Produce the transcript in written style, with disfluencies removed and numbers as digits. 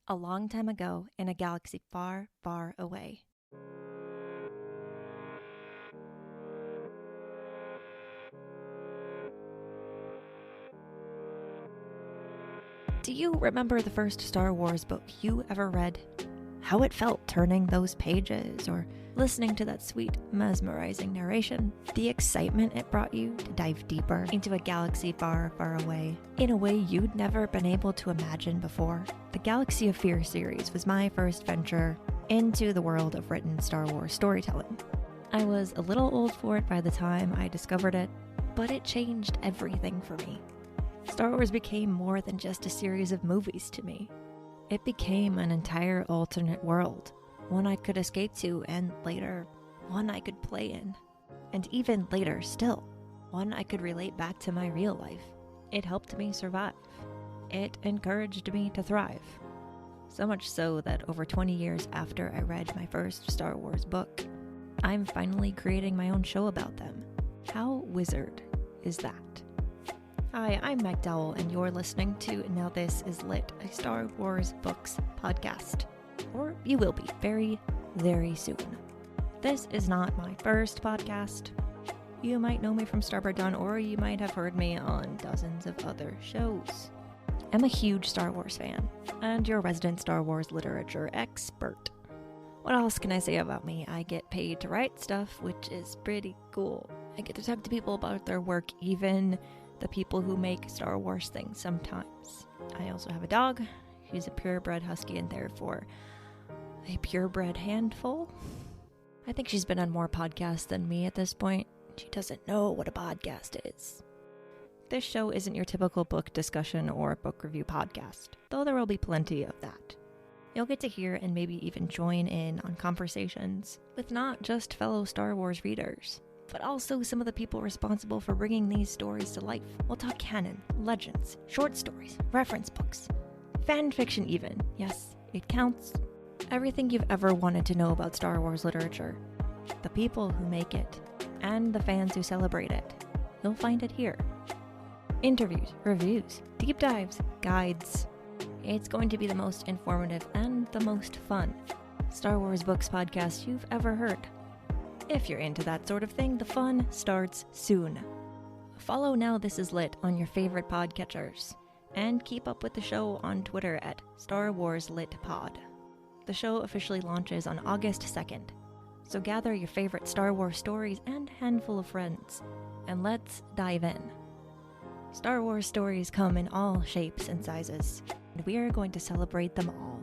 A long time ago in a galaxy far, far away. Do you remember the first Star Wars book you ever read? How it felt turning those pages or listening to that sweet, mesmerizing narration? The excitement it brought you to dive deeper into a galaxy far, far away in a way you'd never been able to imagine before? The Galaxy of Fear series was my first venture into the world of written Star Wars storytelling. I was a little old for it by the time I discovered it, but it changed everything for me. Star Wars became more than just a series of movies to me. It became an entire alternate world, one I could escape to, and later, one I could play in. And even later still, one I could relate back to my real life. It helped me survive. It encouraged me to thrive. So much so that over 20 years after I read my first Star Wars book, I'm finally creating my own show about them. How wizard is that? Hi, I'm Meg Dowell, and you're listening to Now This Is Lit, a Star Wars Books podcast. Or you will be very, very soon. This is not my first podcast. You might know me from Starbird Dawn, or you might have heard me on dozens of other shows. I'm a huge Star Wars fan, and your resident Star Wars literature expert. What else can I say about me? I get paid to write stuff, which is pretty cool. I get to talk to people about their work, even the people who make Star Wars things sometimes. I also have a dog. She's a purebred husky and therefore a purebred handful. I think she's been on more podcasts than me at this point. She doesn't know what a podcast is. This show isn't your typical book discussion or book review podcast, though there will be plenty of that. You'll get to hear and maybe even join in on conversations with not just fellow Star Wars readers, but also some of the people responsible for bringing these stories to life. We'll talk canon, legends, short stories, reference books, fan fiction even. Yes, it counts. Everything you've ever wanted to know about Star Wars literature, the people who make it, and the fans who celebrate it. You'll find it here. Interviews, reviews, deep dives, guides. It's going to be the most informative and the most fun Star Wars Books podcast you've ever heard. If you're into that sort of thing, the fun starts soon. Follow Now This Is Lit on your favorite podcatchers, and keep up with the show on Twitter at Star Wars Lit Pod. The show officially launches on August 2nd, so gather your favorite Star Wars stories and handful of friends, and let's dive in. Star Wars stories come in all shapes and sizes, and we are going to celebrate them all.